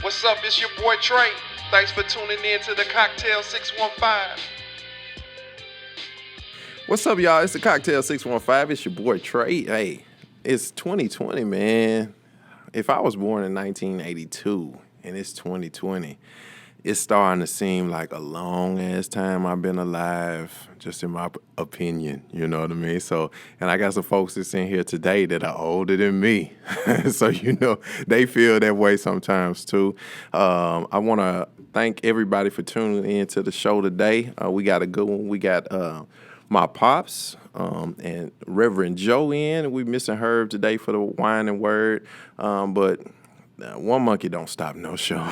What's up? It's your boy Trey. Thanks for tuning in to the Cocktail 615. What's up, y'all? It's the Cocktail 615. It's your boy Trey. Hey, it's 2020, man. If I was born in 1982 and it's 2020, it's starting to seem like a long-ass time I've been alive, just in my opinion, you know what I mean? So, and I got some folks that's in here today that are older than me. So, they feel that way sometimes, too. I want to thank everybody for tuning in to the show today. We got a good one. We got my pops and Reverend Joe in. We missing Herb today for the wine and word, but one monkey don't stop no show.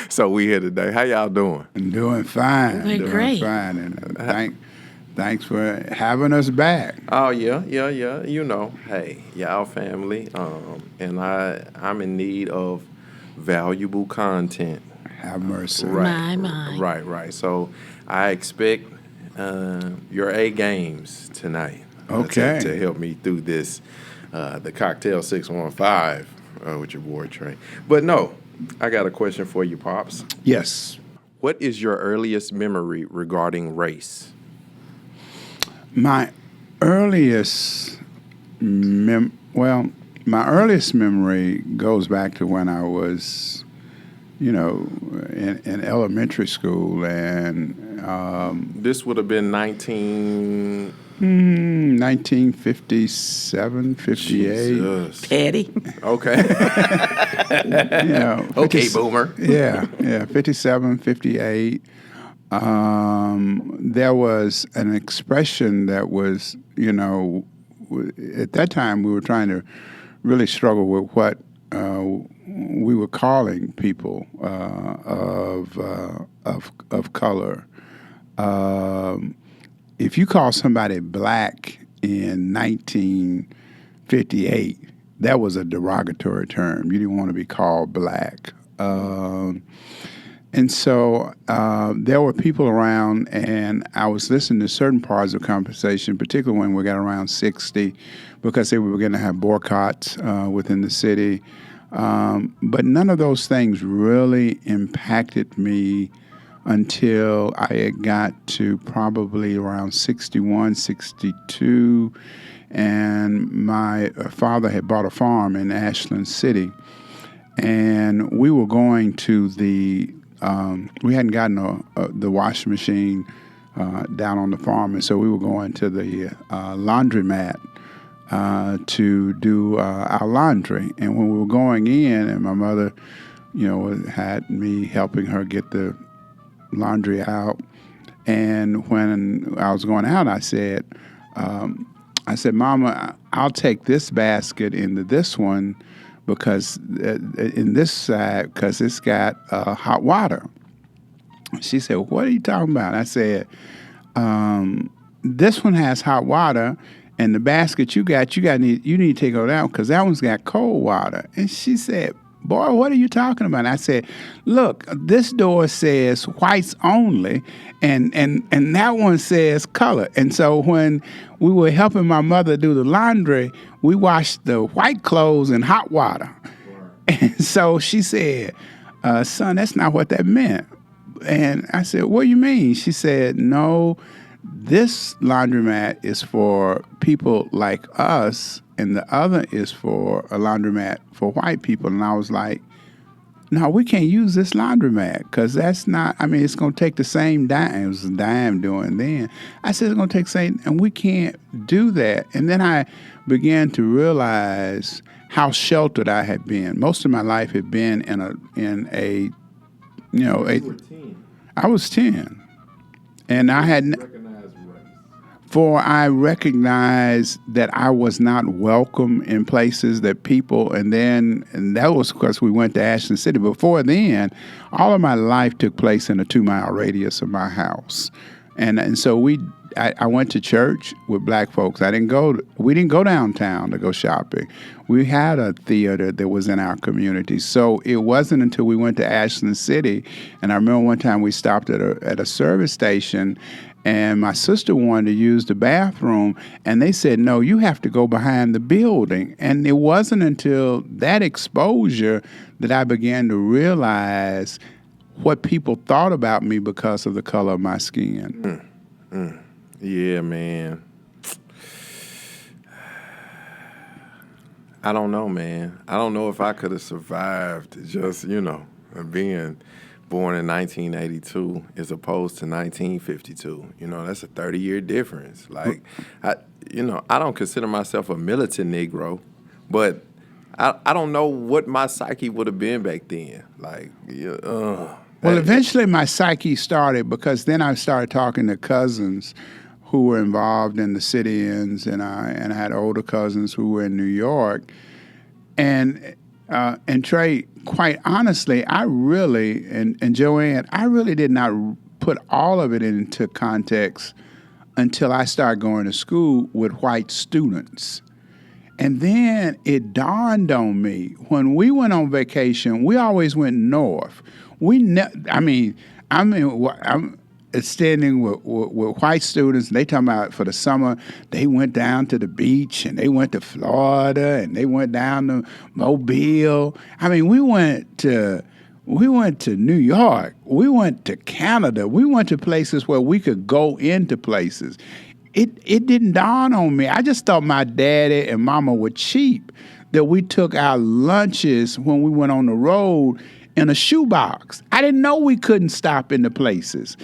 So we here today. How y'all doing? Doing fine. We're doing great. fine. And thanks for having us back. Oh yeah. Hey, y'all family. And I'm in need of valuable content. Have mercy. My. Right. So I expect your A games tonight. Okay. To help me through this, the Cocktail 615 with your boy Trey. But no, I got a question for you, Pops. Yes. What is your earliest memory regarding race? My earliest memory goes back to when I was, in elementary school, and This would have been 1957, 58. Jesus. Petty. Okay. Okay, boomer. Yeah, 57, 58. There was an expression that was, at that time we were trying to really struggle with what we were calling people of color. If you call somebody black in 1958, that was a derogatory term. You didn't want to be called black. And so there were people around, and I was listening to certain parts of the conversation, particularly when we got around 60, because they were going to have boycotts within the city. But none of those things really impacted me until I got to probably around 61, 62, and my father had bought a farm in Ashland City, and we were going to we hadn't gotten the washing machine down on the farm, and so we were going to the laundromat to do our laundry. And when we were going in, and my mother, had me helping her get the laundry out, and when I was going out, I said, Mama, I'll take this basket into this one because in this side, because it's got hot water. She said, what are you talking about? I said, this one has hot water, and the basket you need to take it out because that one's got cold water. And she said, boy, what are you talking about? I said, look, this door says whites only, and that one says color. And so when we were helping my mother do the laundry, we washed the white clothes in hot water. And so she said, son, that's not what that meant. And I said, what do you mean? She said, no, this laundromat is for people like us, and the other is for a laundromat for white people. And I was like, no, we can't use this laundromat because that's not, it's going to take the same dime. It was a dime doing then. I said, it's going to take the same, and we can't do that. And then I began to realize how sheltered I had been. Most of my life had been I was 10. And I had... For I recognized that I was not welcome in places that people, and that was because we went to Ashland City. Before then, all of my life took place in a 2-mile radius of my house. And so I went to church with black folks. We didn't go downtown to go shopping. We had a theater that was in our community. So it wasn't until we went to Ashland City, and I remember one time we stopped at a service station, and my sister wanted to use the bathroom, and they said, no, you have to go behind the building. And it wasn't until that exposure that I began to realize what people thought about me because of the color of my skin. Yeah, man. I don't know, man. I don't know if I could have survived just, being born in 1982 as opposed to 1952. That's a 30-year difference. Like, I don't consider myself a militant Negro, but I don't know what my psyche would have been back then. Like, Well, eventually my psyche started because then I started talking to cousins who were involved in the sit-ins, and I had older cousins who were in New York. And Trey, quite honestly, I really, and Joanne, I really did not put all of it into context until I started going to school with white students. And then it dawned on me, when we went on vacation, we always went north. I'm standing with white students, and they talking about for the summer, they went down to the beach, and they went to Florida, and they went down to Mobile. We went to New York. We went to Canada. We went to places where we could go into places. It didn't dawn on me. I just thought my daddy and mama were cheap, that we took our lunches when we went on the road in a shoebox. I didn't know we couldn't stop in the places.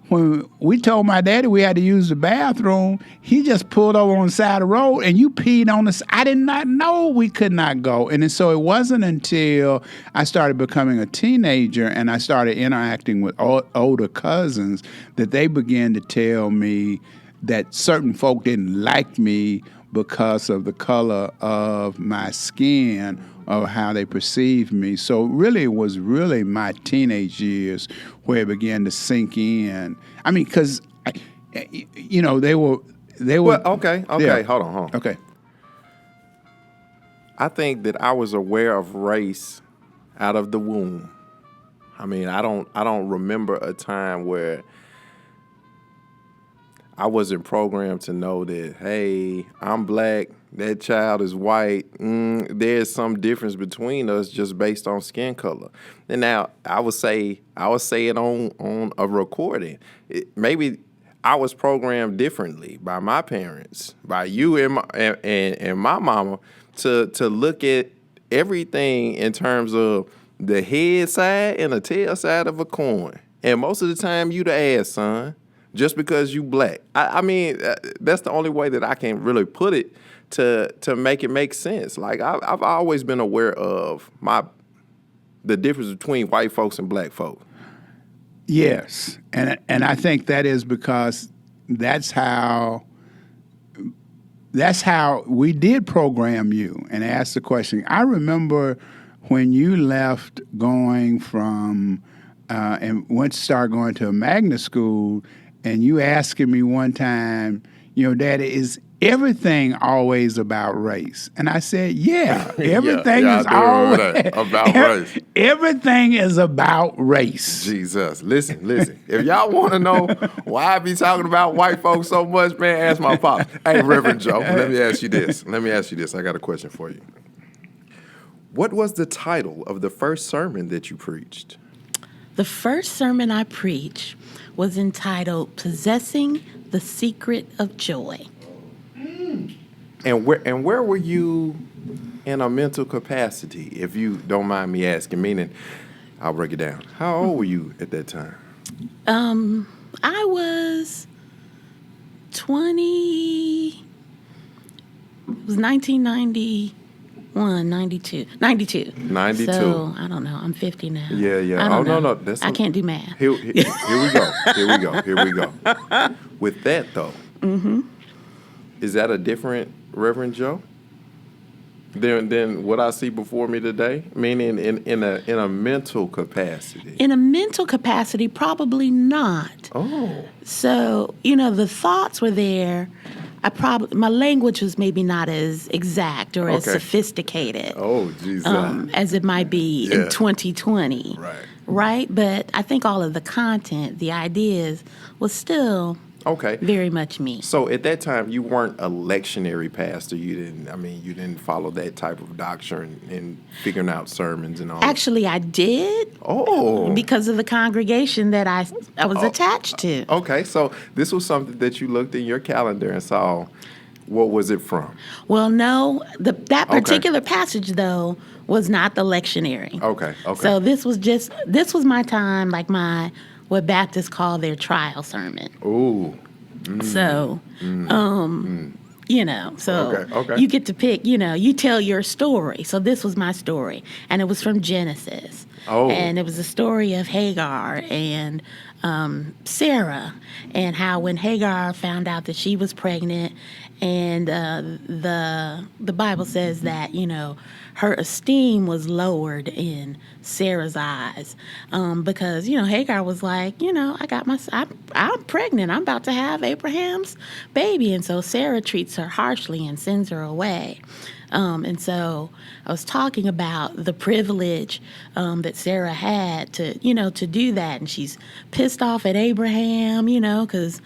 When we told my daddy we had to use the bathroom, he just pulled over on the side of the road and you peed on the. I did not know we could not go. And so it wasn't until I started becoming a teenager and I started interacting with older cousins that they began to tell me that certain folk didn't like me because of the color of my skin or how they perceived me. So really, it was really my teenage years where it began to sink in. Because, they were. Well, okay, yeah. Hold on. Okay. I think that I was aware of race out of the womb. I don't remember a time where I wasn't programmed to know that, hey, I'm black, that child is white. There's some difference between us just based on skin color. And now I would say it on a recording. Maybe I was programmed differently by my parents, by you and my mama, to look at everything in terms of the head side and the tail side of a coin. And most of the time, you the ass, son. Just because you black. That's the only way that I can really put it to make it make sense. Like, I've always been aware of the difference between white folks and black folks. Yes, and I think that is because that's how we did program you and ask the question. I remember when you left going from and went to start going to a magnet school. And you asking me one time, Daddy, is everything always about race? And I said, yeah, everything is always about race. Everything is about race. Jesus, listen. If y'all want to know why I be talking about white folks so much, man, ask my pops. Hey, Reverend Joe, let me ask you this. I got a question for you. What was the title of the first sermon that you preached? The first sermon I preached was entitled Possessing the Secret of Joy. And where were you in a mental capacity, if you don't mind me asking? Meaning, I'll break it down. How old were you at that time? I was 20. It was 1991, 92. 92. So, I don't know. I'm 50 now. Yeah. I don't know. No. I can't do math. Here we go. With that, though, is that a different Reverend Joe than what I see before me today? Meaning in a mental capacity. In a mental capacity, probably not. Oh. So, the thoughts were there. my language was maybe not as exact or as Okay. sophisticated Oh, Jesus. as it might be Yeah. in 2020. Right. Right? But I think all of the content, the ideas, was still Okay. very much me. So at that time, you weren't a lectionary pastor. You didn't follow that type of doctrine in figuring out sermons and all. Actually, I did Oh. because of the congregation that I was attached to. Okay, so this was something that you looked in your calendar and saw. What was it from? Well, no, that particular passage though was not the lectionary. Okay. So this was my time, like what Baptists call their trial sermon. Ooh. So, so Okay. you get to pick, you tell your story. So this was my story, and it was from Genesis. Oh. And it was the story of Hagar and Sarah, and how when Hagar found out that she was pregnant, and the Bible says that her esteem was lowered in Sarah's eyes because Hagar was like, I'm pregnant, I'm about to have Abraham's baby, and so Sarah treats her harshly and sends her away. And so I was talking about the privilege that Sarah had to do that. And she's pissed off at Abraham, because,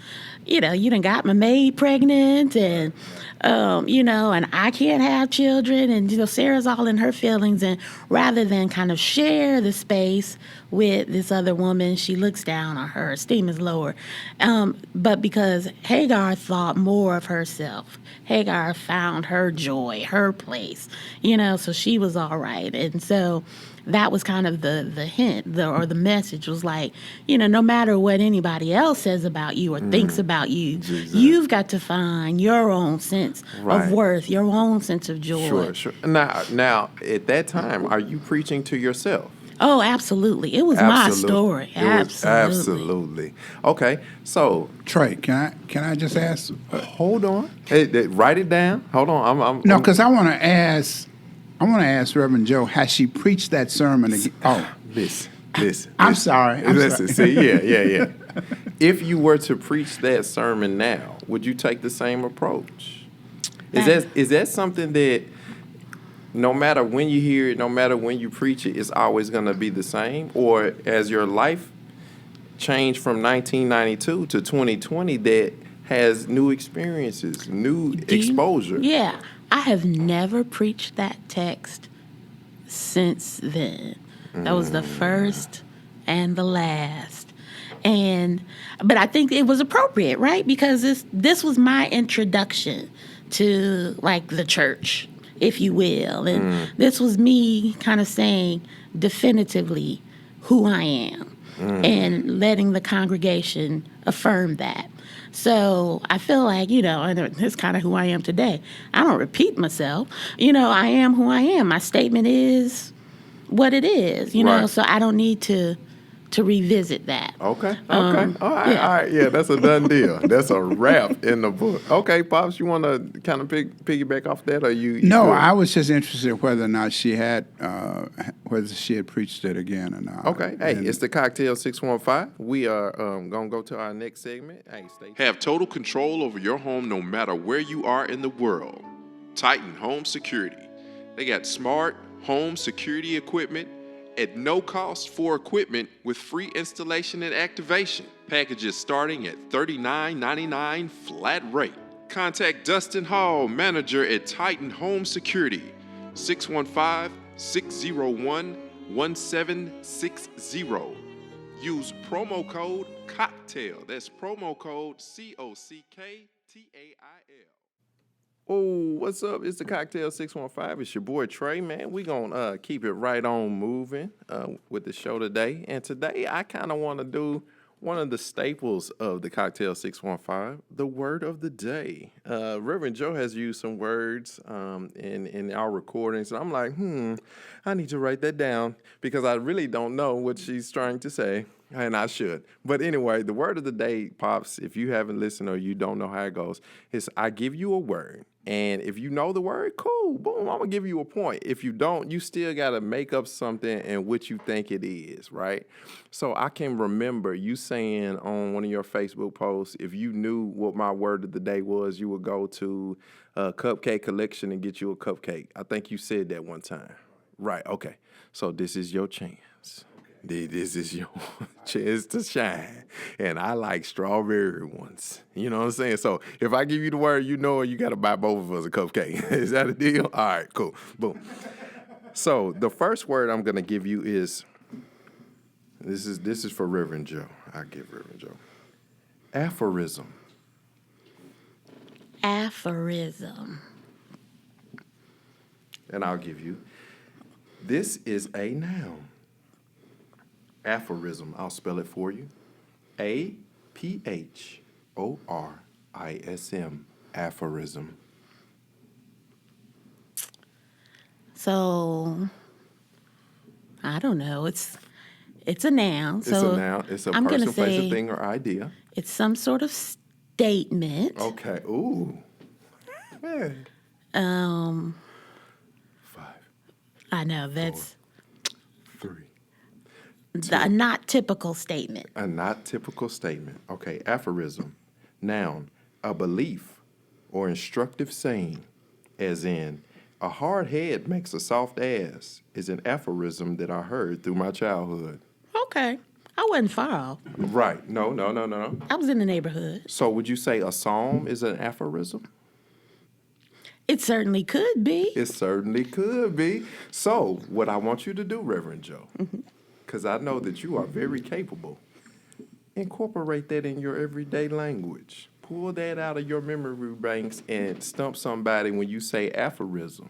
you done got my maid pregnant and, and I can't have children. And, Sarah's all in her feelings. And rather than kind of share the space with this other woman, she looks down on her. Esteem is lower. But because Hagar thought more of herself, Hagar found her joy, her place, so she was all right. And so that was kind of the hint, or the message was like, no matter what anybody else says about you or thinks about you, you've got to find your own sense of worth, your own sense of joy. Sure. Now, at that time, are you preaching to yourself? Oh, absolutely. It was my story. Absolutely. Okay, so Trey, can I just ask? hold on. Hey, write it down. Hold on. No, because I want to ask Reverend Joe, has she preached that sermon again? Oh, Listen. I'm sorry. Listen. See, yeah. If you were to preach that sermon now, would you take the same approach? Is that something that no matter when you hear it, no matter when you preach it, it's always going to be the same? Or as your life changed from 1992 to 2020, that has new experiences, new exposure? Yeah. I have never preached that text since then. That was the first and the last. But I think it was appropriate, right? Because this was my introduction to like the church, if you will. And this was me kind of saying definitively who I am and letting the congregation affirm that. So I feel like, and it's kind of who I am today. I don't repeat myself. I am who I am. My statement is what it is, Right. so I don't need to revisit that. Okay. All right. Yeah, that's a done deal. That's a wrap in the book. Okay, Pops, you want to kind of piggyback off that, or you no, good? I was just interested whether or not whether she had preached it again or not. Okay. Hey, it's the Cocktail 615. We are going to go to our next segment. Hey, stay. Have total control over your home no matter where you are in the world. Titan Home Security. They got smart home security equipment at no cost for equipment with free installation and activation. Packages starting at $39.99 flat rate. Contact Dustin Hall, manager at Titan Home Security, 615-601-1760. Use promo code COCKTAIL. That's promo code COCKTAIL. Oh, what's up? It's the Cocktail 615. It's your boy Trey, man. We gonna keep it right on moving with the show today. And today I kind of want to do one of the staples of the Cocktail 615, the word of the day. Reverend Joe has used some words in our recordings, and I'm like, I need to write that down because I really don't know what she's trying to say. And I should. But anyway, the word of the day, Pops, if you haven't listened or you don't know how it goes, is I give you a word. And if you know the word, cool, boom, I'm going to give you a point. If you don't, you still got to make up something in which you think it is, right? So I can remember you saying on one of your Facebook posts, if you knew what my word of the day was, you would go to a cupcake collection and get you a cupcake. I think you said that one time. Right, okay. So this is your chance. This is your chance to shine. And I like strawberry ones. You know what I'm saying? So if I give you the word, you know you got to buy both of us a cupcake. Is that a deal? All right, cool. Boom. So the first word I'm going to give you is, this is for Reverend Joe. I give Reverend Joe. Aphorism. Aphorism. And I'll give you, this is a noun. Aphorism. I'll spell it for you. APHORISM. Aphorism. So, I don't know. It's a noun. It's So a noun. It's a I'm person, gonna place, a say thing, or idea. it's some sort of statement. Okay. Ooh. Man. 5, I know that's 3. a not typical statement. A not typical statement. Okay. Aphorism. Noun. A belief or instructive saying, as in, a hard head makes a soft ass, is an aphorism that I heard through my childhood. Okay, I wasn't far off. Right. No. I was in the neighborhood. So would you say a psalm is an aphorism? It certainly could be. It certainly could be. So what I want you to do, Reverend Joe, because I know that you are very capable, incorporate that in your everyday language. Pull that out of your memory banks and stump somebody when you say aphorism.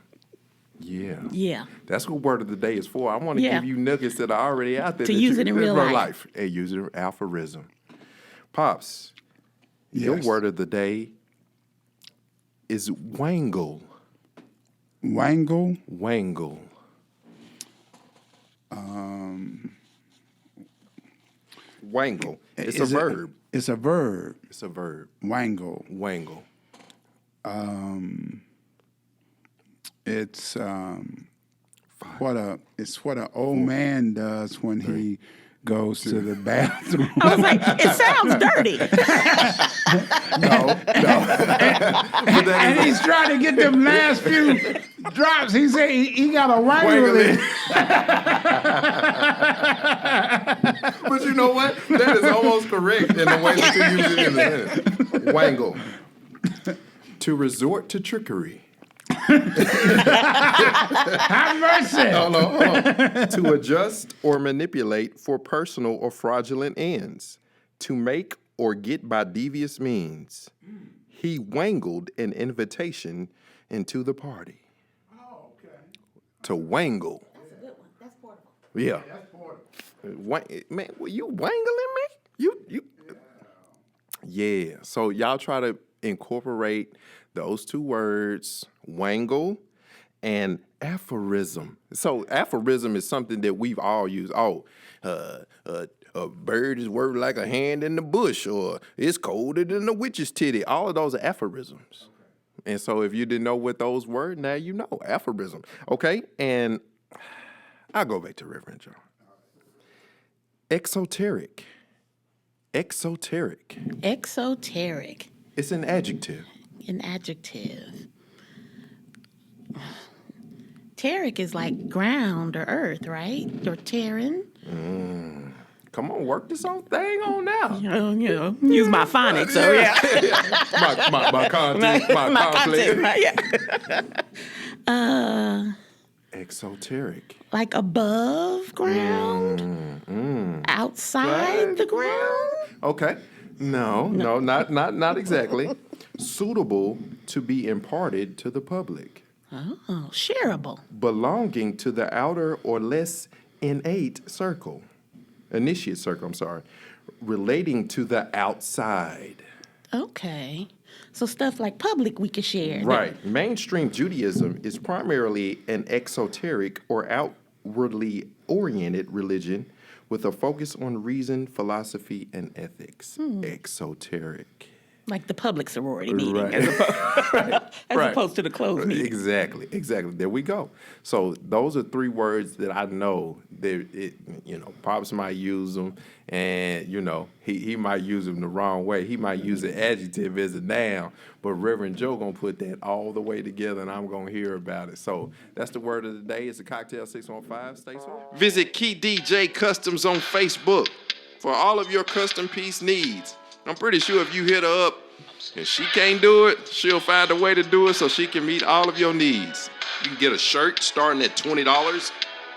Yeah. Yeah. That's what word of the day is for. I want to Yeah. give you nuggets that are already out there. To that use you it can in real live life. And use it in aphorism. Pops, your Yes. word of the day is wangle. Wangle. Wangle. Wangle. It's a Is it- verb. It's a verb. It's a verb. Wangle. Wangle. It's what an old man does when he goes to the bathroom. I was like, it sounds dirty. No. But that And is he's trying to get them last few drops. He said he got a wangle wangle in. it. But you know what? That is almost correct in the way that you use it in the sentence. Wangle. To resort to trickery. Have mercy. Hold on. To adjust or manipulate for personal or fraudulent ends. To make or get by devious means. He wangled an invitation into the party. Oh, okay. To wangle. That's a good one. That's portable. Yeah. That's portable. Man, were you wangling me? You. Yeah. So y'all try to incorporate those two words, wangle and aphorism. So aphorism is something that we've all used. Oh, a bird is worth like a hand in the bush, or it's colder than a witch's titty. All of those are aphorisms. Okay. And so if you didn't know what those were, now you know. Aphorism. Okay? And I'll go back to Reverend Joe. Exoteric. Exoteric. Exoteric. It's an adjective. An adjective. Teric is like ground or earth, right? Or terran. Come on, work this whole thing on now. Use my phonics, so yeah. my content, my content, conflict. right, yeah. Exoteric. Like above ground? Outside the ground? Okay. No, not exactly. Suitable to be imparted to the public. Oh, shareable. Belonging to the outer or less initiate circle. Relating to the outside. Okay. So stuff like public we could share. Right. Mainstream Judaism is primarily an exoteric or outwardly oriented religion with a focus on reason, philosophy, and ethics. Exoteric. Like the public sorority meeting, Right. as Right. opposed to the closed meeting. Exactly. There we go. So those are three words that I know Pops might use them, and he might use them the wrong way. He might use an adjective as a noun, but Reverend Joe gonna put that all the way together, and I'm gonna hear about it. So that's the word of the day. It's a Cocktail 615. Stay tuned. Visit Key DJ Customs on Facebook for all of your custom piece needs. I'm pretty sure if you hit her up and she can't do it, she'll find a way to do it so she can meet all of your needs. You can get a shirt starting at $20,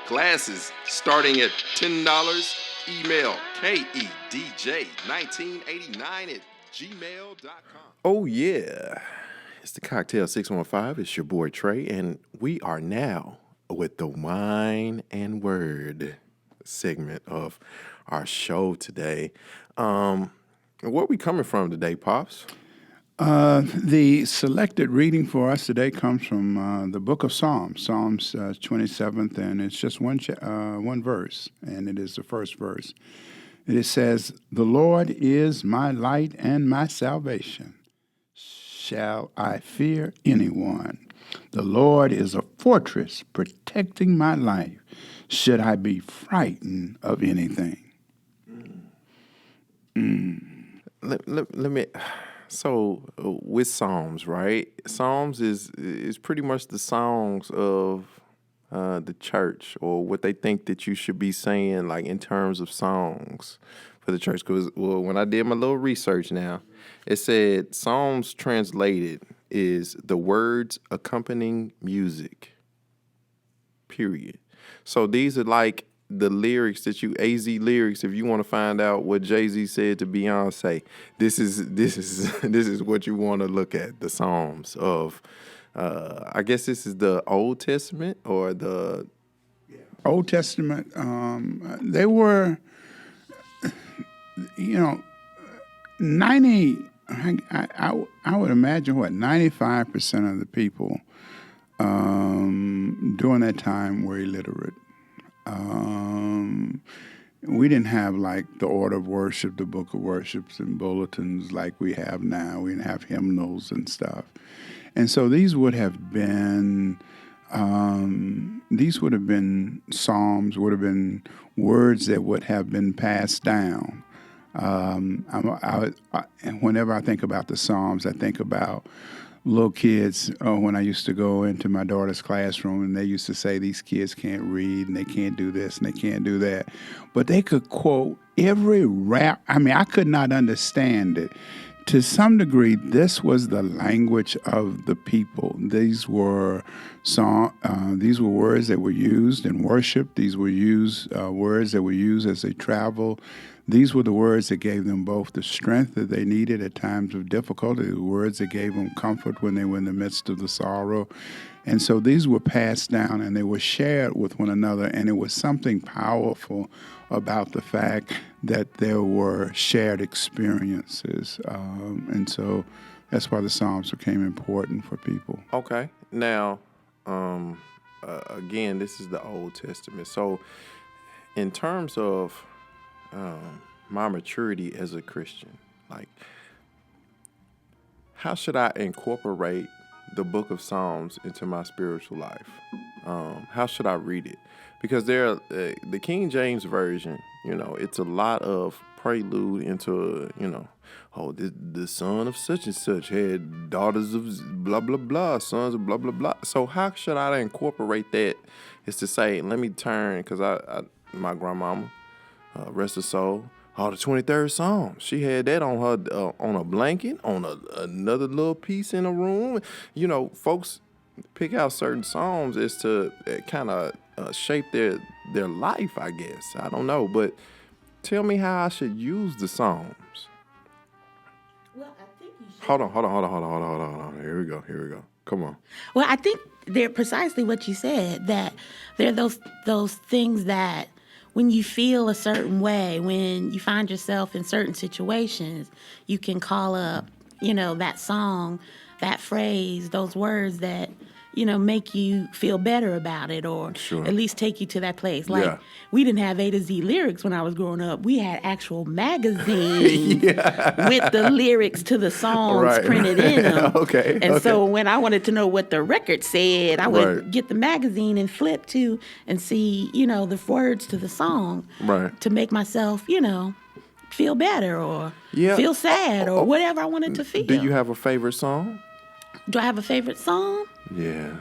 glasses starting at $10. Email KEDJ1989@gmail.com. Oh, yeah. It's the Cocktail 615. It's your boy Trey, and we are now with the Wine and Word segment of our show today. Where are we coming from today, Pops? The selected reading for us today comes from the book of Psalms, Psalms 27th, and it's just one verse, and it is the first verse. It says, "The Lord is my light and my salvation. Shall I fear anyone? The Lord is a fortress protecting my life. Should I be frightened of anything?" Let me. So with Psalms, right? Psalms is pretty much the songs of the church, or what they think that you should be saying, like in terms of songs for the church. Because when I did my little research, now it said Psalms translated is the words accompanying music. Period. So these are like the lyrics that AZ lyrics. If you want to find out what Jay-Z said to Beyonce, this is what you want to look at. The Psalms of, I guess this is the Old Testament or the Old Testament. They were, 90. I would imagine 95% of the people during that time were illiterate. We didn't have like the order of worship, the book of worships and bulletins like we have now. We didn't have hymnals and stuff. And so these would have been psalms, would have been words that would have been passed down. Whenever I think about the Psalms, I think about little kids, when I used to go into my daughter's classroom, and they used to say these kids can't read and they can't do this and they can't do that. But they could quote every rap. I mean, I could not understand it. To some degree, this was the language of the people. These were words that were used in worship. These were words that were used as they traveled. These were the words that gave them both the strength that they needed at times of difficulty, the words that gave them comfort when they were in the midst of the sorrow. And so these were passed down and they were shared with one another, and it was something powerful about the fact that there were shared experiences. And so that's why the Psalms became important for people. Okay. Now, again, this is the Old Testament. So in terms of my maturity as a Christian, like, how should I incorporate the book of Psalms into my spiritual life? How should I read it? Because the King James Version, it's a lot of prelude into, the son of such and such had daughters of blah, blah, blah, sons of blah, blah, blah. So how should I incorporate that? Is to say, let me turn, because my grandmama, rest her soul, the 23rd Psalm. She had that on her on a blanket, on another little piece in a room. Folks pick out certain Psalms as to kind of shape their life, I guess. I don't know, but tell me how I should use the Psalms. Well, I think you should. Hold on. Here we go. Come on. Well, I think they're precisely what you said, that they're those things that when you feel a certain way, when you find yourself in certain situations, you can call up, that song, that phrase, those words that make you feel better about it, or Sure. at least take you to that place. Like, Yeah. we didn't have A to Z lyrics when I was growing up. We had actual magazines with the lyrics to the songs Right. printed in them. Okay, And so okay. when I wanted to know what the record said, I would Right. get the magazine and flip to and see, the words to the song Right. to make myself, feel better or Yeah. feel sad or whatever I wanted to feel. Do you have a favorite song? Do I have a favorite song? Yeah.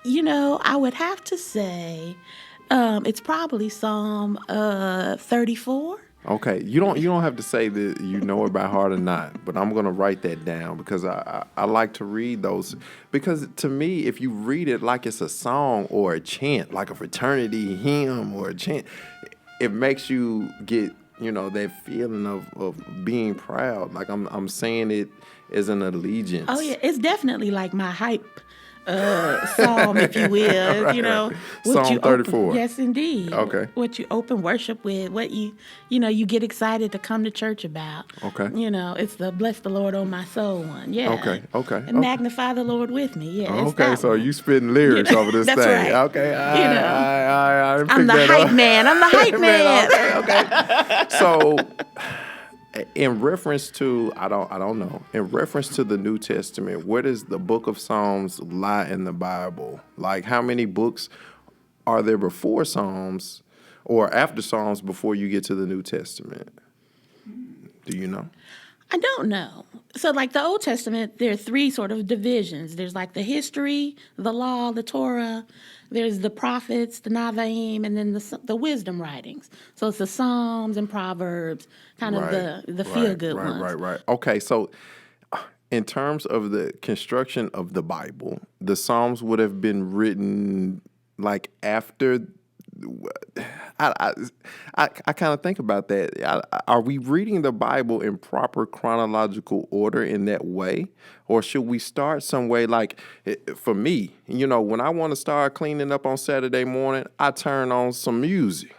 I would have to say it's probably Psalm 34. Okay, you don't have to say that you know it by heart or not, but I'm gonna write that down because I like to read those, because to me, if you read it like it's a song or a chant, like a fraternity hymn or a chant, it makes you get that feeling of being proud, like I'm saying it as an allegiance. Oh yeah, it's definitely like my hype psalm, if you will. Right. What Psalm you 34. Yes, indeed. Okay. What you open worship with, what you get excited to come to church about. Okay. It's the bless the Lord, oh my soul one. Yeah. Okay. And magnify the Lord with me. Yeah. It's Okay, that so one. you spitting lyrics over this That's thing. right. Okay, I I'm picked the that hype up. man. I'm the hype man. Okay. So, in reference to, I don't know. In reference to the New Testament, where does the Book of Psalms lie in the Bible? Like, how many books are there before Psalms or after Psalms before you get to the New Testament? Do you know? I don't know. So, like the Old Testament, there are three sort of divisions. There's like the history, the law, the Torah. There's the prophets, the Nevi'im, and then the wisdom writings. So it's the Psalms and Proverbs, kind of the feel-good ones. Right. Okay, so in terms of the construction of the Bible, the Psalms would have been written like after. I kind of think about that. Are we reading the Bible in proper chronological order in that way? Or should we start some way? Like, for me, when I want to start cleaning up on Saturday morning, I turn on some music.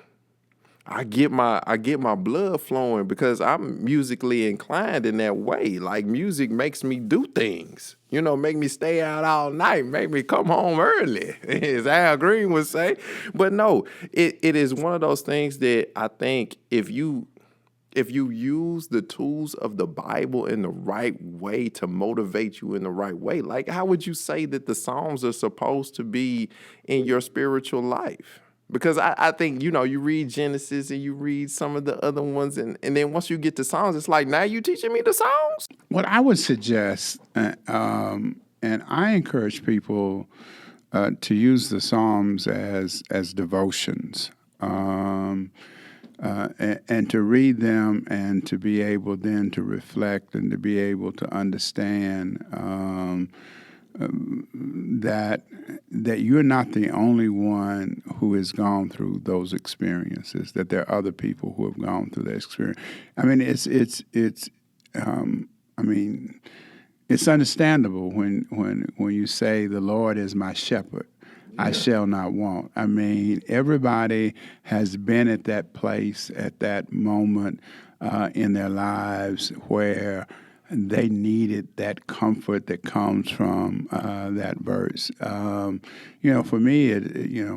I get my blood flowing because I'm musically inclined in that way. Like, music makes me do things, make me stay out all night, make me come home early, as Al Green would say. But no, it is one of those things that I think if you use the tools of the Bible in the right way to motivate you in the right way, like, how would you say that the Psalms are supposed to be in your spiritual life? Because I think, you read Genesis and you read some of the other ones, and then once you get to Psalms, it's like, now you teaching me the Psalms? What I would suggest, and I encourage people to use the Psalms as devotions, and to read them and to be able then to reflect and to be able to understand that you're not the only one who has gone through those experiences. That there are other people who have gone through that experience. I mean, it's understandable when you say the Lord is my shepherd, I shall not want. I mean, everybody has been at that place, at that moment in their lives where they needed that comfort that comes from that verse. For me,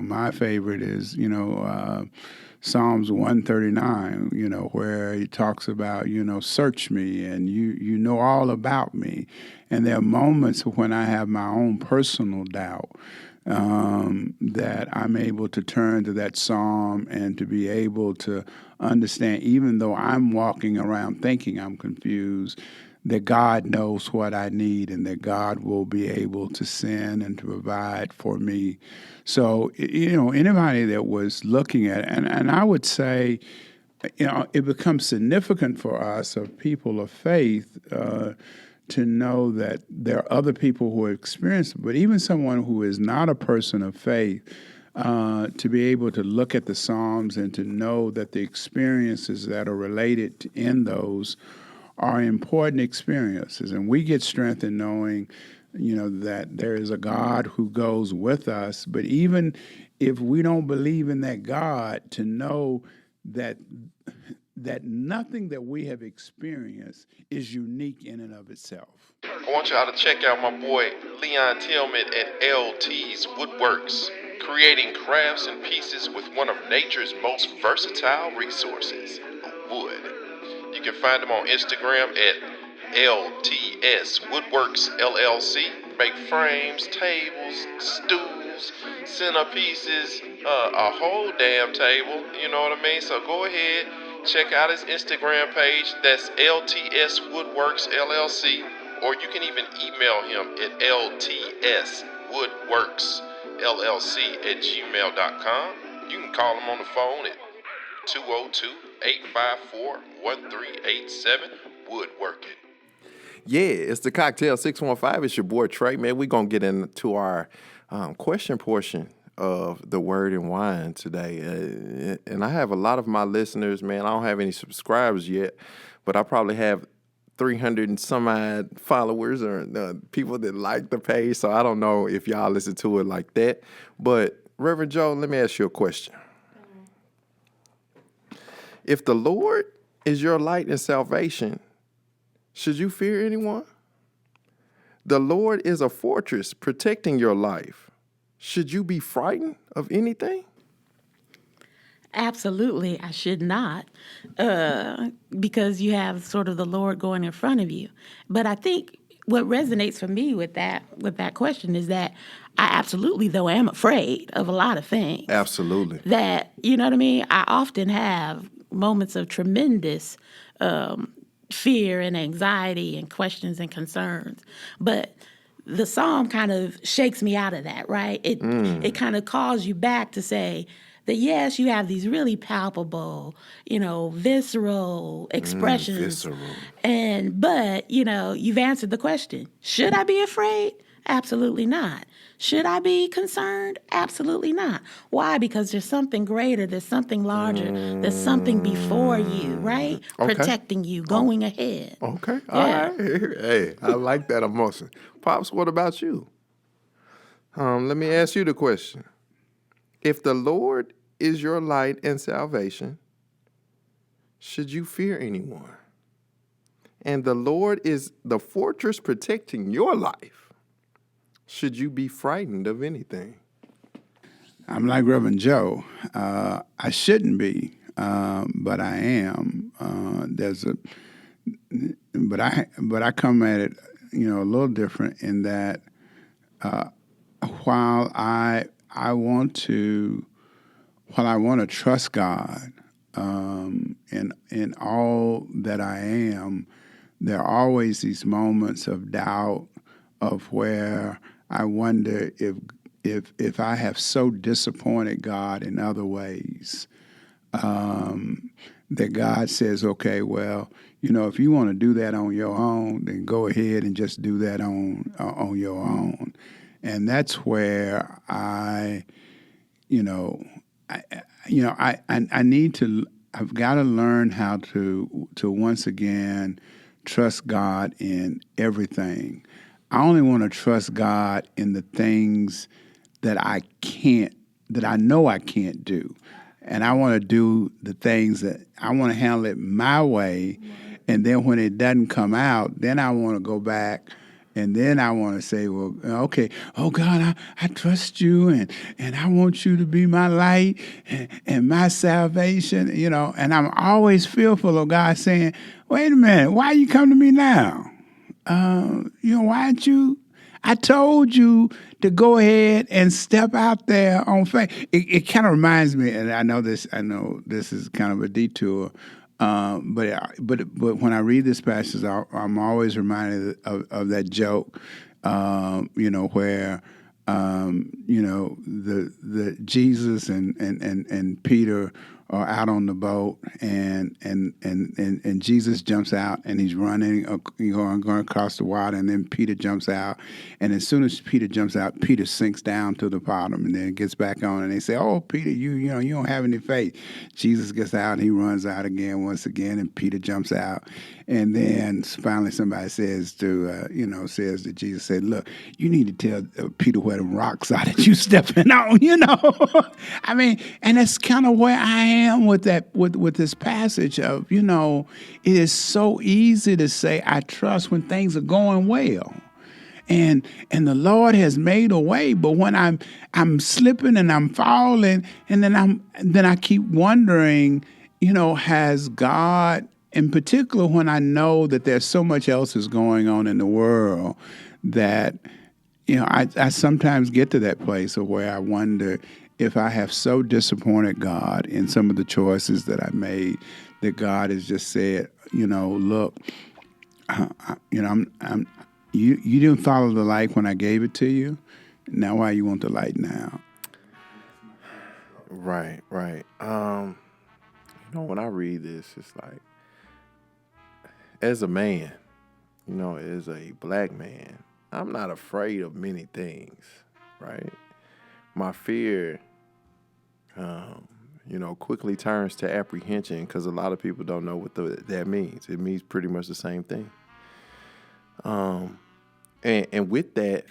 my favorite is, Psalms 139, where he talks about, search me and you know all about me. And there are moments when I have my own personal doubt that I'm able to turn to that psalm and to be able to understand, even though I'm walking around thinking I'm confused, that God knows what I need and that God will be able to send and to provide for me. So, anybody that was looking at it, and I would say, it becomes significant for us, of people of faith, to know that there are other people who have experienced it, but even someone who is not a person of faith, to be able to look at the Psalms and to know that the experiences that are related in those are important experiences. And we get strength in knowing, that there is a God who goes with us. But even if we don't believe in that God, to know that that nothing that we have experienced is unique in and of itself. I want y'all to check out my boy Leon Tillman at LT's Woodworks, creating crafts and pieces with one of nature's most versatile resources, wood. You can find him on Instagram at LTS Woodworks LLC. Make frames, tables, stools, centerpieces, a whole damn table, you know what I mean? So go ahead, check out his Instagram page. That's LTS Woodworks LLC. Or you can even email him at ltswoodworksllc@gmail.com. You can call him on the phone at 202-854-1387. Woodworking. Yeah, it's the Cocktail 615. It's your boy Trey, man. We're going to get into our question portion of the Word and Wine today. And I have a lot of my listeners, man. I don't have any subscribers yet, but I probably have 300 and some odd followers or people that like the page. So I don't know if y'all listen to it like that. But Reverend Joe, let me ask you a question. If the Lord is your light and salvation, should you fear anyone? The Lord is a fortress protecting your life. Should you be frightened of anything? Absolutely, I should not, because you have sort of the Lord going in front of you. But I think what resonates for me with that question is that I absolutely, though, am afraid of a lot of things. Absolutely. That, you know what I mean? I often have moments of tremendous fear and anxiety and questions and concerns. But the psalm kind of shakes me out of that, right? It kind of calls you back to say that, yes, you have these really palpable, visceral expressions. But, you've answered the question. Should I be afraid? Absolutely not. Should I be concerned? Absolutely not. Why? Because there's something greater, there's something larger, there's something before you, right? Okay. Protecting you, going ahead. Okay. Yeah. All right. Hey, I like that emotion. Pops, what about you? Let me ask you the question. If the Lord is your light and salvation, should you fear anyone? And the Lord is the fortress protecting your life. Should you be frightened of anything? I'm like Reverend Joe. I shouldn't be, but I am. But I come at it, a little different in that while I want to trust God in all that I am, there are always these moments of doubt of where I wonder if I have so disappointed God in other ways that God says, okay, well, if you want to do that on your own, then go ahead and just do that on your own. And that's where I've got to learn how to once again trust God in everything. I only want to trust God in the things that I know I can't do. And I want to do the things that I want to handle it my way. And then when it doesn't come out, then I want to go back and then I want to say, well, okay, oh God, I trust you and I want you to be my light and my salvation, and I'm always fearful of God saying, wait a minute, why you come to me now? Why aren't you? I told you to go ahead and step out there on faith. It kind of reminds me, and I know this is kind of a detour, but when I read this passage, I'm always reminded of that joke, where the Jesus and Peter are out on the boat, and Jesus jumps out, and he's running, going across the water, and then Peter jumps out, and as soon as Peter jumps out, Peter sinks down to the bottom, and then gets back on, and they say, "Oh, Peter, you don't have any faith." Jesus gets out, and he runs out once again, and Peter jumps out, and then finally somebody says to Jesus, "Look, you need to tell Peter where the rocks are that you stepping on." I mean, and that's kind of where I am am with that with this passage of, you know, it is so easy to say I trust when things are going well. And the Lord has made a way, but when I'm slipping and I'm falling, and then I keep wondering, you know, has God, in particular when I know that there's so much else is going on in the world, that, you know, I sometimes get to that place of where I wonder if I have so disappointed God in some of the choices that I made, that God has just said, you know, look, you know, you didn't follow the light when I gave it to you. Now why you want the light now? Right, right. You know, when I read this, it's like, as a man, you know, as a black man, I'm not afraid of many things, right? My fear, you know, quickly turns to apprehension because a lot of people don't know what that means. It means pretty much the same thing. And with that,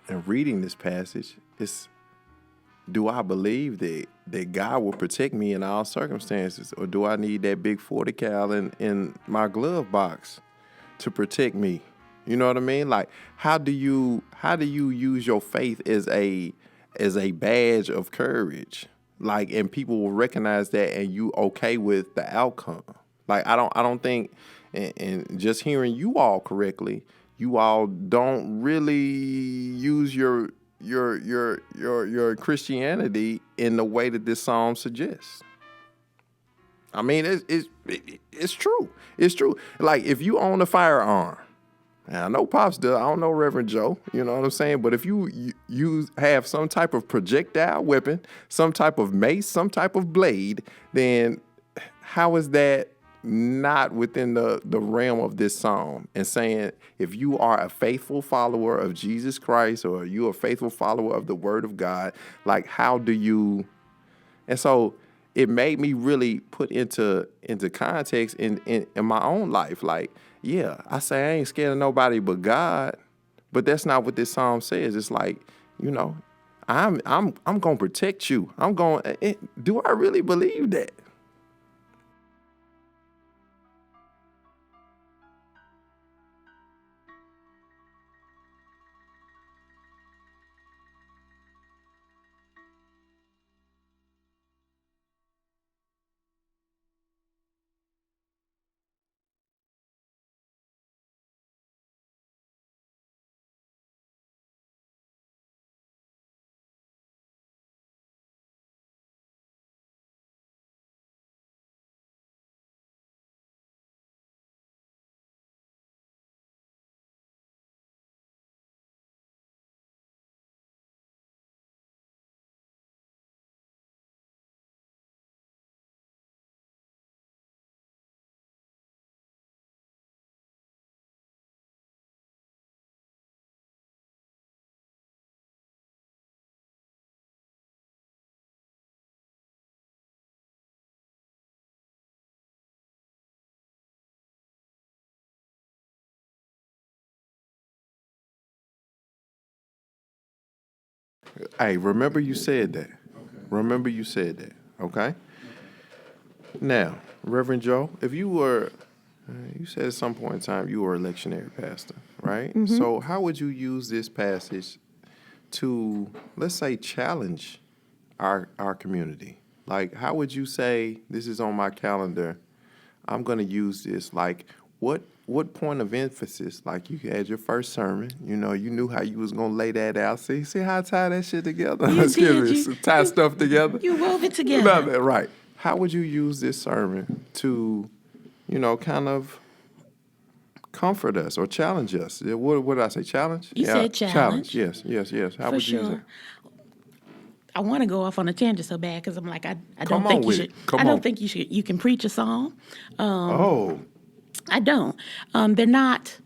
and reading this passage, it's, do I believe that God will protect me in all circumstances, or do I need that big 40 cal in my glove box to protect me? You know what I mean? Like, how do you use your faith as a badge of courage? Like, and people will recognize that, and you okay with the outcome. Like, I don't think, and just hearing you all correctly, you all don't really use your Christianity in the way that this psalm suggests. I mean, it's true. It's true. Like, if you own a firearm, and I know Pops does, I don't know Reverend Joe, you know what I'm saying? But if you have some type of projectile weapon, some type of mace, some type of blade, then how is that not within the realm of this psalm? And saying, if you are a faithful follower of Jesus Christ, or you are a faithful follower of the Word of God, like, how do you? And so it made me really put into context in my own life. Like, yeah, I say I ain't scared of nobody but God, but that's not what this psalm says. It's like, you know, I'm gonna protect you. I'm going. Do I really believe that? Hey, remember you said that. Remember you said that. Okay. Now, Reverend Joe, if you were, you said at some point in time you were a lectionary pastor, right? Mm-hmm. So how would you use this passage to, let's say, challenge our community? Like, how would you say, this is on my calendar, I'm going to use this? Like, what point of emphasis? Like, you had your first sermon, you know, you knew how you was going to lay that out. See how I tie that shit together? You Excuse did. me, tie stuff together. You wove it You know together. that, right? How would you use this sermon to, you know, kind of comfort us or challenge us? What did I say? Challenge? You said challenge. Yes. How For would you use sure. it? I want to go off on a tangent so bad because I'm like, I Come don't on think you with should. it. Come I don't on. think you should. You can preach a song. Oh, I don't. They're not.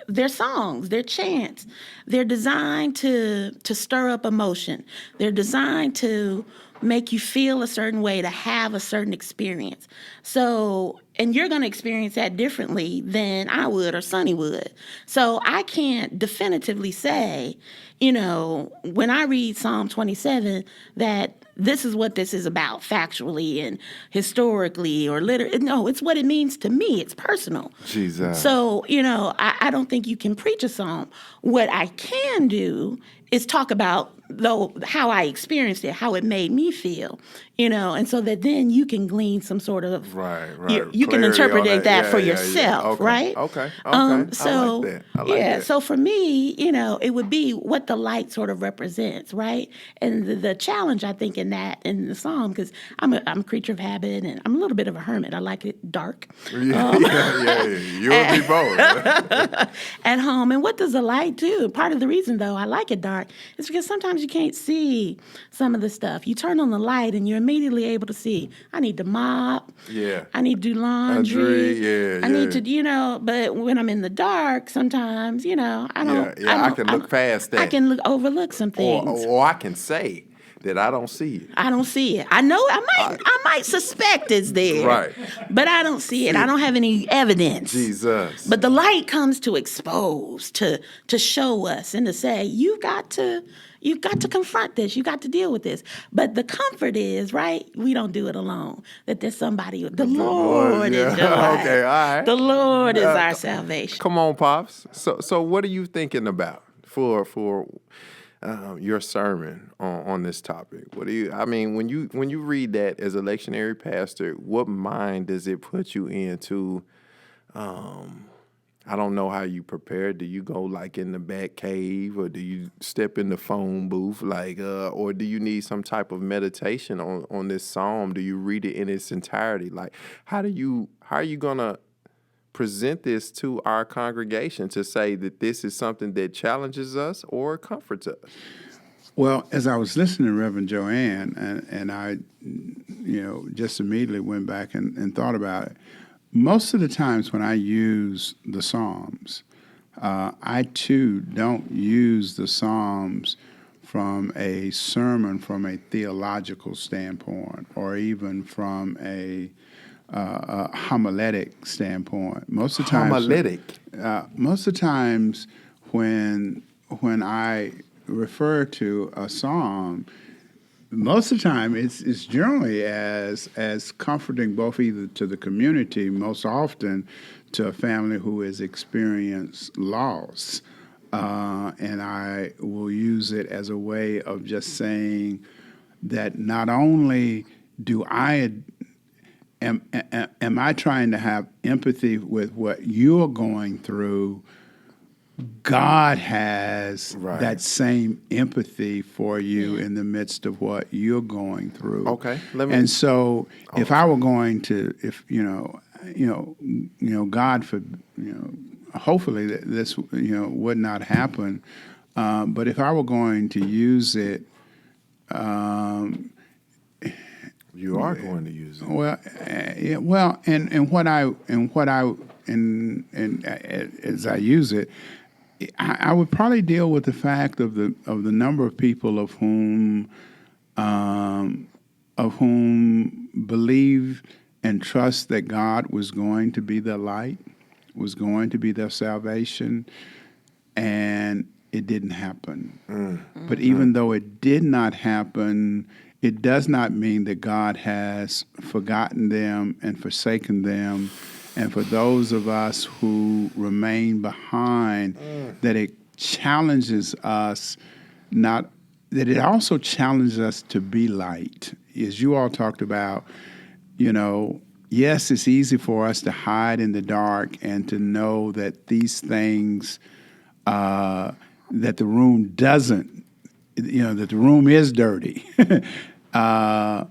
They're songs. They're chants. They're designed to stir up emotion. They're designed to make you feel a certain way, to have a certain experience. So, and you're going to experience that differently than I would or Sonny would. So I can't definitively say, you know, when I read Psalm 27, that this is what this is about factually and historically or literally. No, it's what it means to me. It's personal. Jesus. So, I don't think you can preach a psalm. What I can do is talk about how I experienced it, how it made me feel, and so that then you can glean some sort of Right. You can Clarity interpret on that Yeah, for yeah, yeah. yourself, Okay, right? Okay. So I like that. I like that. so for me, it would be what the light sort of represents, right? And the challenge I think in the psalm, because I'm a creature of habit and I'm a little bit of a hermit. I like it dark. Yeah. You and me both. At home. And what does the light do? Part of the reason, though, I like it dark is because sometimes you can't see some of the stuff. You turn on the light and you're immediately able to see, I need to mop. Yeah. I need to do laundry. Yeah, I need to, but when I'm in the dark, sometimes, I don't. I can look past that. I can overlook some things. Or I can say that I don't see it. I don't see it. I know I might suspect it's there. Right. But I don't see it. I don't have any evidence. Jesus. But the light comes to expose, to show us and to say, you've got to confront this. You got to deal with this. But the comfort is, right, we don't do it alone. That there's somebody, the Lord is your light. Okay, all right. The Lord is our salvation. Come on, Pops. So what are you thinking about for your sermon on this topic? What do you? I mean, when you read that as a lectionary pastor, what mind does it put you into? I don't know how you prepare. Do you go like in the back cave, or do you step in the phone booth, or do you need some type of meditation on this psalm? Do you read it in its entirety? Like, how are you gonna present this to our congregation to say that this is something that challenges us or comforts us? Well, as I was listening to Reverend Joanne, and I, just immediately went back and thought about it. Most of the times when I use the Psalms, I too don't use the Psalms from a sermon, from a theological standpoint, or even from a homiletic standpoint. Most of the times, Homiletic. Most of the times when I refer to a psalm, most of the time it's generally as comforting, both either to the community, most often to a family who has experienced loss, and I will use it as a way of just saying that not only do am I trying to have empathy with what you're going through, God has that same empathy for you in the midst of what you're going through. Okay, and so if I were going to, God hopefully this would not happen. But if I were going to use it, you are going to use it. Well, as I use it, I would probably deal with the fact of the number of people of whom believe and trust that God was going to be their light, was going to be their salvation, and it didn't happen. Mm-hmm. But even though it did not happen, it does not mean that God has forgotten them and forsaken them. And for those of us who remain behind, that it challenges us, that it also challenges us to be light. As you all talked about, yes, it's easy for us to hide in the dark and to know that these things, that the room doesn't, that the room is dirty. But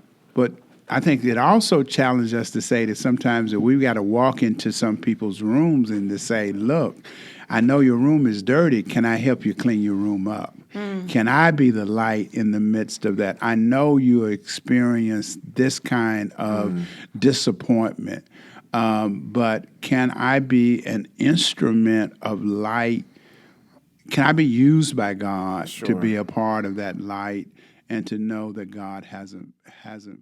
I think it also challenged us to say that sometimes that we've got to walk into some people's rooms and to say, look, I know your room is dirty. Can I help you clean your room up? Can I be the light in the midst of that? I know you experience this kind of disappointment, but can I be an instrument of light? Can I be used by God to be a part of that light? And to know that God hasn't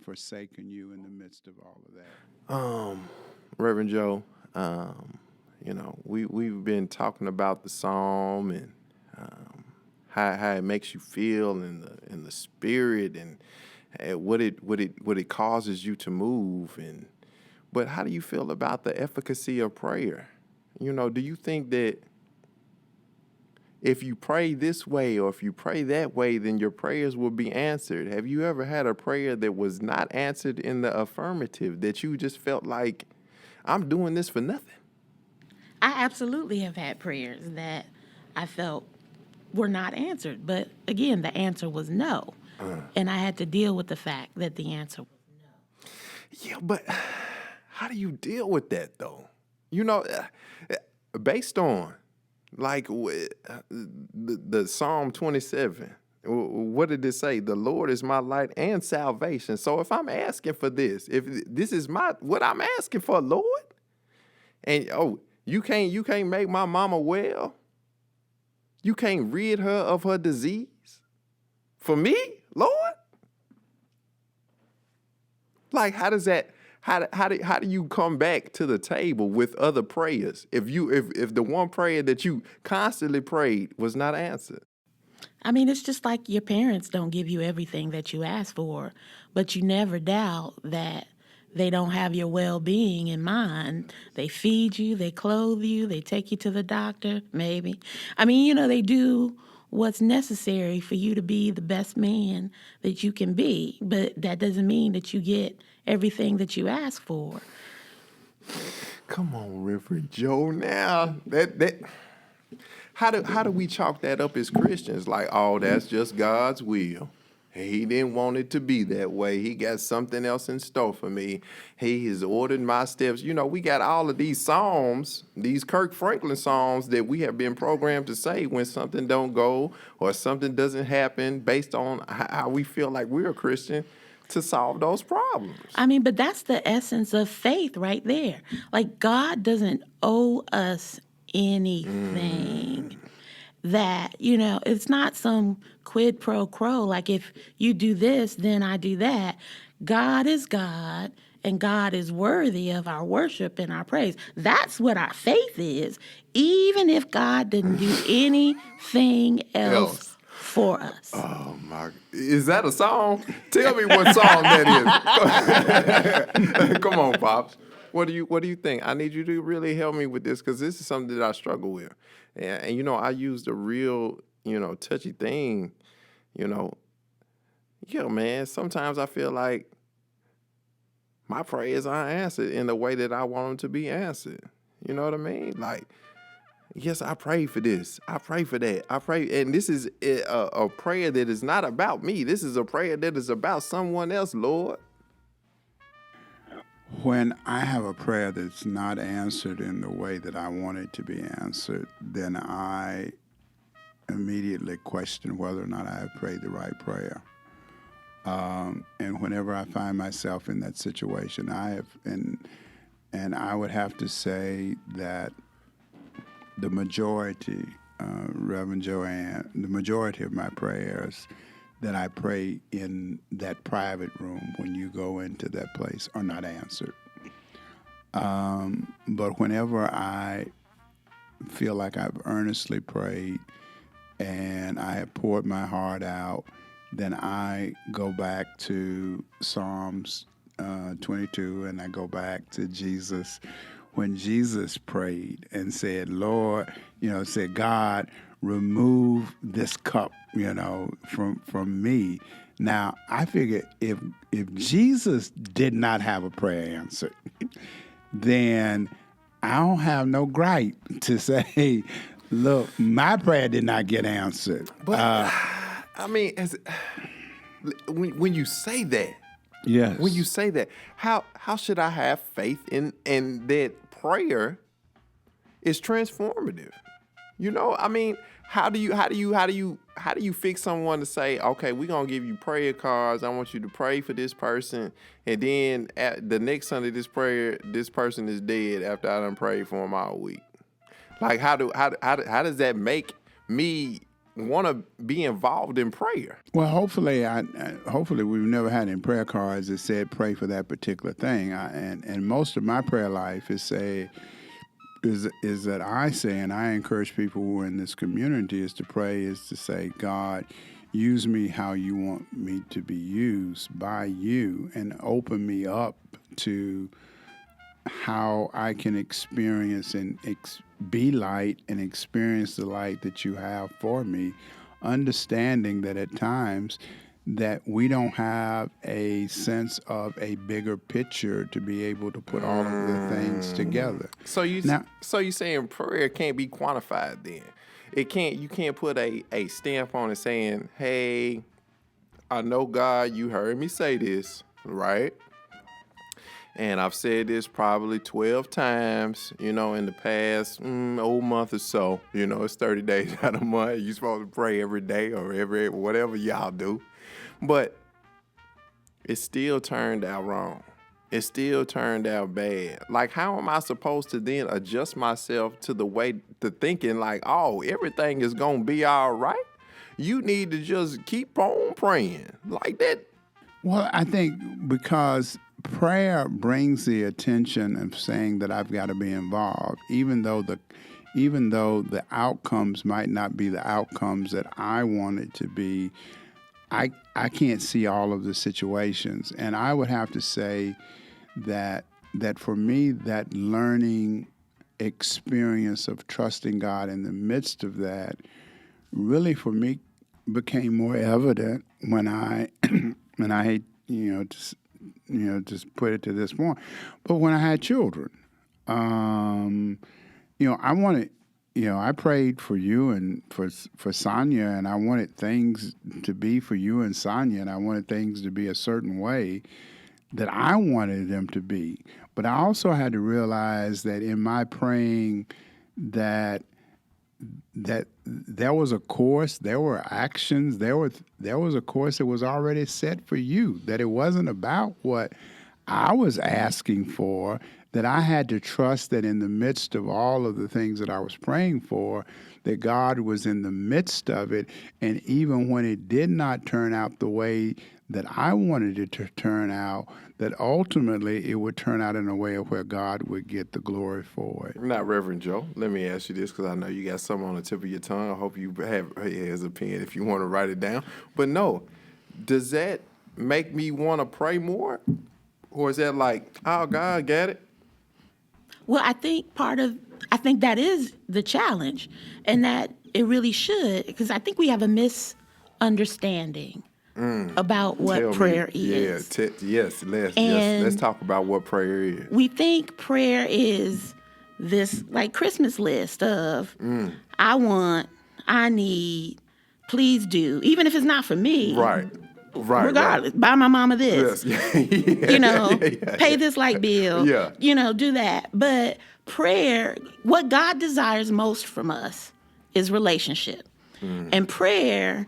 forsaken you in the midst of all of that. Reverend Joe, we've been talking about the psalm and how it makes you feel in the spirit, and what it causes you to move. But how do you feel about the efficacy of prayer? Do you think that if you pray this way or if you pray that way, then your prayers will be answered? Have you ever had a prayer that was not answered in the affirmative, that you just felt like, I'm doing this for nothing? I absolutely have had prayers that I felt were not answered. But again, the answer was no. And I had to deal with the fact that the answer was no. Yeah, but how do you deal with that, though? Based on, like, the Psalm 27, what did it say? The Lord is my light and salvation. So if I'm asking for this, if this is what I'm asking for, Lord, and you can't make my mama well, you can't rid her of her disease for me, Lord? Like, how does that? How do you come back to the table with other prayers if the one prayer that you constantly prayed was not answered? I mean, it's just like your parents don't give you everything that you ask for, but you never doubt that they don't have your well-being in mind. They feed you, they clothe you, they take you to the doctor, maybe. I mean, they do what's necessary for you to be the best man that you can be, but that doesn't mean that you get everything that you ask for. Come on, Reverend Joe. Now how do we chalk that up as Christians? Like, that's just God's will. He didn't want it to be that way. He got something else in store for me. He has ordered my steps. We got all of these psalms, these Kirk Franklin psalms that we have been programmed to say when something don't go or something doesn't happen based on how we feel like we're a Christian, to solve those problems. I mean, but that's the essence of faith right there. Like, God doesn't owe us anything. That, it's not some quid pro quo. Like, if you do this, then I do that. God is God, and God is worthy of our worship and our praise. That's what our faith is, even if God didn't do anything else for us. Oh my! Is that a song? Tell me what song that is. Come on, Pops. What do you think? I need you to really help me with this, because this is something that I struggle with. And I used a real, touchy thing, man, sometimes I feel like my prayers aren't answered in the way that I want them to be answered. You know what I mean? Like, yes, I pray for this. I pray for that. I pray. And this is a prayer that is not about me. This is a prayer that is about someone else, Lord. When I have a prayer that's not answered in the way that I want it to be answered, then I immediately question whether or not I have prayed the right prayer. And whenever I find myself in that situation, and I would have to say that the majority, Reverend Joanne, the majority of my prayers that I pray in that private room when you go into that place are not answered. But whenever I feel like I've earnestly prayed and I have poured my heart out, then I go back to Psalms 22, and I go back to Jesus. When Jesus prayed and said, Lord, said, God, remove this cup, from me. Now, I figure if Jesus did not have a prayer answered, then I don't have no gripe to say, look, my prayer did not get answered. But, I mean, when you say that, yes. When you say that, how should I have faith in that prayer is transformative? I mean, how do you fix someone to say, okay, we're gonna give you prayer cards. I want you to pray for this person, and then at the next Sunday, this person is dead after I done prayed for him all week. Like, how does that make me want to be involved in prayer? Well, hopefully we've never had any prayer cards that said pray for that particular thing. And most of my prayer life is that I say, and I encourage people who are in this community is to say, God, use me how you want me to be used by you, and open me up to how I can experience and be light and experience the light that you have for me, understanding that at times that we don't have a sense of a bigger picture to be able to put all of the things together. So you Now- saying prayer can't be quantified then? You can't put a stamp on it saying, "Hey, I know God, you heard me say this, right? And I've said this probably 12 times, in the past month or so. It's 30 days out of a month. You're supposed to pray every day or every whatever y'all do. But it still turned out wrong. It still turned out bad. Like, how am I supposed to then adjust myself to the way to thinking like, oh, everything is going to be all right? You need to just keep on praying like that. Well, I think because prayer brings the attention of saying that I've got to be involved, even though the outcomes might not be the outcomes that I want it to be. I can't see all of the situations, and I would have to say that for me, that learning experience of trusting God in the midst of that really for me became more evident when I and I hate just put it to this point, but when I had children, I wanted. I prayed for you and for Sonia, and I wanted things to be for you and Sonia, and I wanted things to be a certain way that I wanted them to be. But I also had to realize that in my praying that there was a course, there were actions, there was a course that was already set for you, that it wasn't about what I was asking for, that I had to trust that in the midst of all of the things that I was praying for, that God was in the midst of it. And even when it did not turn out the way that I wanted it to turn out, that ultimately it would turn out in a way of where God would get the glory for it. Now, Reverend Joe, let me ask you this, because I know you got something on the tip of your tongue. I hope you have here's a pen if you want to write it down. But no, does that make me want to pray more? Or is that like, oh, God got it? Well, I think that is the challenge, and that it really should, because I think we have a misunderstanding about what Tell me. prayer is. Yes, let's talk about what prayer is. We think prayer is this like Christmas list of I want, I need, please do, even if it's not for me. Right. Regardless, buy my mama this. Yes. Pay this light bill. Yeah. Do that. But prayer, what God desires most from us is relationship. And prayer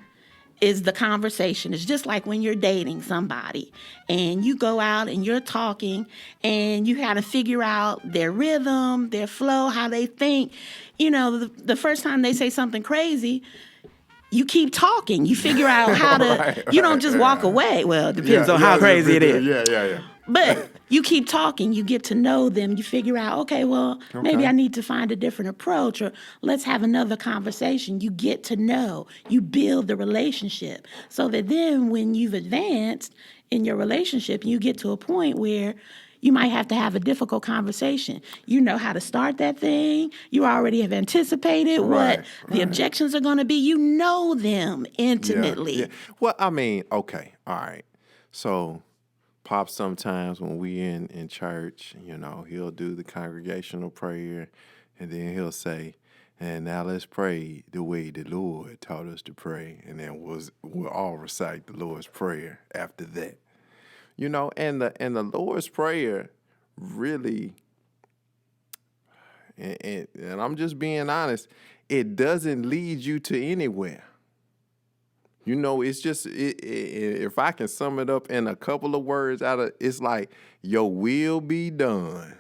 is the conversation. It's just like when you're dating somebody and you go out and you're talking and you got to figure out their rhythm, their flow, how they think. The first time they say something crazy, you keep talking. You figure out how to, you don't just walk away. Well, it depends on how crazy it is. Yeah. But you keep talking, you get to know them, you figure out, okay, well, maybe I need to find a different approach, or let's have another conversation. You get to know, you build the relationship, so that then when you've advanced in your relationship, you get to a point where you might have to have a difficult conversation. You know how to start that thing. You already have anticipated what the objections are going to be. You know them intimately. Yeah. Well, I mean, okay, all right. So Pop sometimes when we in church, he'll do the congregational prayer, and then he'll say, and now let's pray the way the Lord taught us to pray. And then we'll all recite the Lord's Prayer after that. And the Lord's Prayer really, and I'm just being honest, it doesn't lead you to anywhere. It's just, if I can sum it up in a couple of words it's like, your will be done.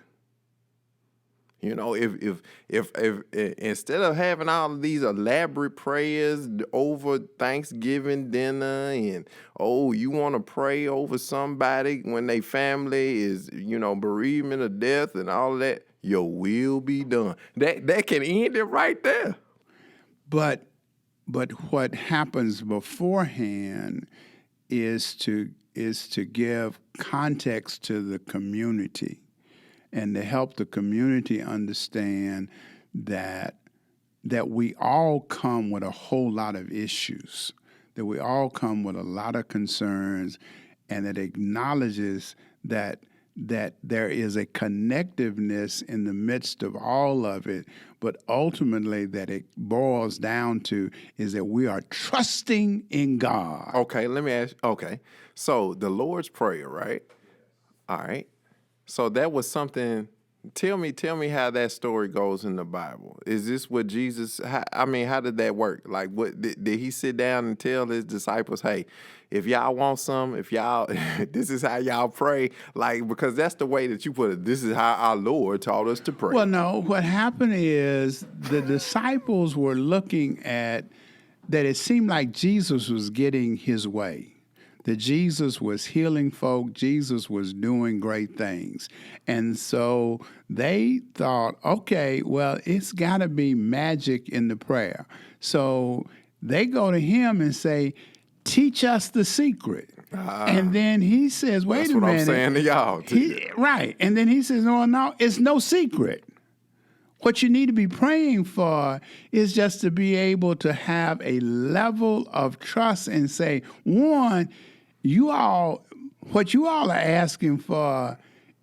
If instead of having all of these elaborate prayers over Thanksgiving dinner and, you want to pray over somebody when their family is, bereavement or death and all of that, your will be done. That can end it right there. But but what happens beforehand is to give context to the community and to help the community understand that we all come with a whole lot of issues, that we all come with a lot of concerns, and it acknowledges that there is a connectiveness in the midst of all of it, but ultimately that it boils down to is that we are trusting in God. Okay, let me ask. Okay, so the Lord's Prayer, right? All right. So that was something. Tell me how that story goes in the Bible. Is this what Jesus? How did that work? Like, what did he sit down and tell his disciples? Hey, if y'all want some, if y'all, this is how y'all pray. Like, because that's the way that you put it. This is how our Lord taught us to pray. Well, no. What happened is the disciples were looking at that. It seemed like Jesus was getting his way. That Jesus was healing folk, Jesus was doing great things. And so they thought, okay, well, it's got to be magic in the prayer. So they go to him and say, teach us the secret. And then he says, wait that's a what minute. I'm saying to y'all. Right. And then he says, no, it's no secret. What you need to be praying for is just to be able to have a level of trust and say, one, what you all are asking for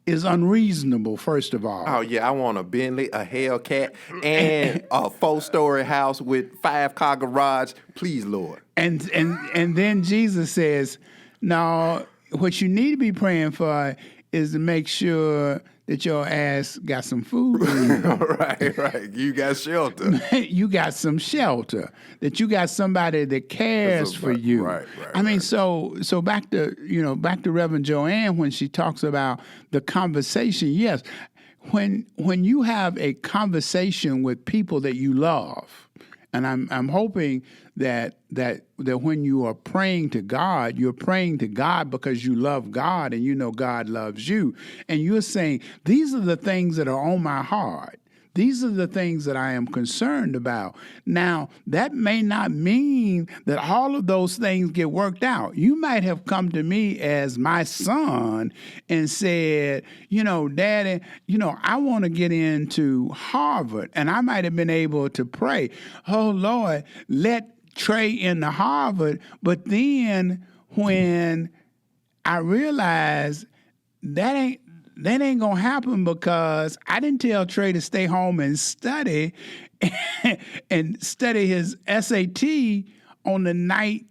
is unreasonable, first of all. Oh, yeah, I want a Bentley, a Hellcat, and a 4-story house with 5-car garage. Please, Lord. And then Jesus says, no, what you need to be praying for is to make sure that your ass got some food. Right. You got shelter. You got some shelter. That you got somebody that cares for you. Right. I mean, so back to Reverend Joanne when she talks about the conversation. Yes, when you have a conversation with people that you love, and I'm hoping that when you are praying to God, you're praying to God because you love God and you know God loves you. And you're saying, these are the things that are on my heart. These are the things that I am concerned about. Now, that may not mean that all of those things get worked out. You might have come to me as my son and said, Daddy, I want to get into Harvard. And I might have been able to pray, oh, Lord, let Trey into Harvard. But then when I realized that ain't gonna happen because I didn't tell Trey to stay home and study and study his SAT on the night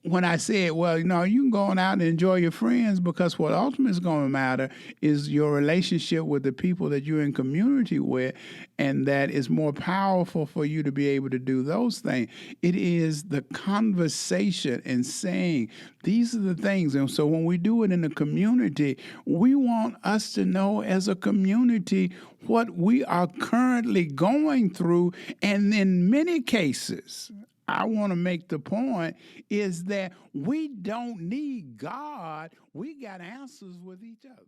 when I said, well, you can go on out and enjoy your friends, because what ultimately is going to matter is your relationship with the people that you're in community with, and that is more powerful for you to be able to do those things. It is the conversation and saying, these are the things. And so when we do it in the community, we want us to know as a community what we are currently going through. And in many cases, I want to make the point is that we don't need God. We got answers with each other.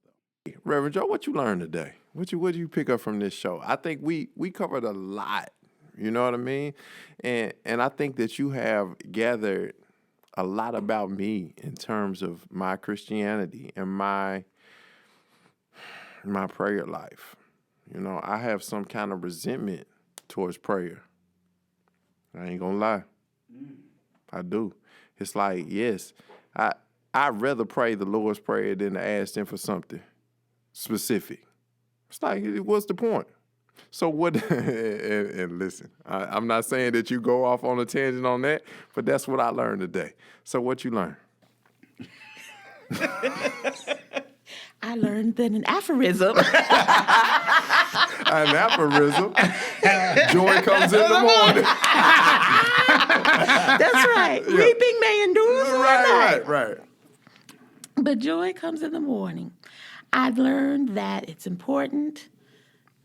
Reverend Joe, what you learned today? What you pick up from this show? I think we covered a lot. You know what I mean? And I think that you have gathered a lot about me in terms of my Christianity and my prayer life. I have some kind of resentment towards prayer. I ain't gonna lie. I do. It's like, yes, I'd rather pray the Lord's Prayer than to ask them for something specific. It's like, what's the point? So what, and listen, I'm not saying that you go off on a tangent on that, but that's what I learned today. So what you learned? I learned that an aphorism. An aphorism. Joy comes in the morning. That's right. Yeah. Reaping may endure for a night. Right. But joy comes in the morning. I've learned that it's important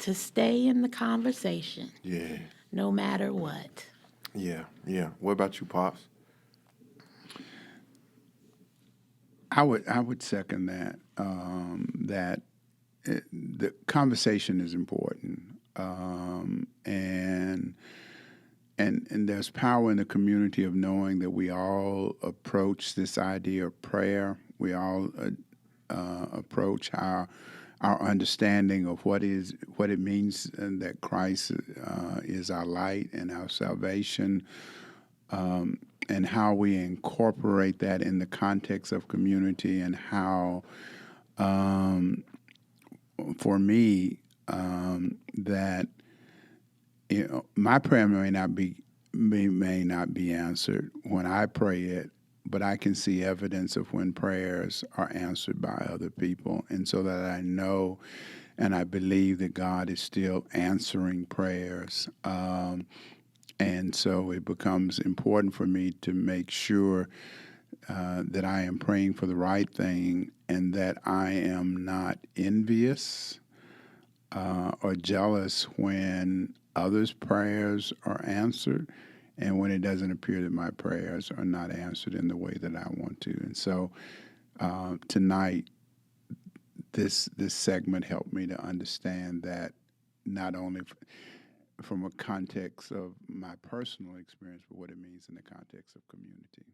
to stay in the conversation. Yeah. No matter what. Yeah. What about you, Pops? I would second that. The conversation is important, and and there's power in the community of knowing that we all approach this idea of prayer. We all approach our understanding of what it means, and that Christ is our light and our salvation, and how we incorporate that in the context of community, and how, for me, that my prayer may not be answered when I pray it, but I can see evidence of when prayers are answered by other people, and so that I know and I believe that God is still answering prayers. And so it becomes important for me to make sure that I am praying for the right thing, and that I am not envious or jealous when others' prayers are answered, and when it doesn't appear that my prayers are not answered in the way that I want to. And so tonight, this segment helped me to understand that, not only from a context of my personal experience, but what it means in the context of community.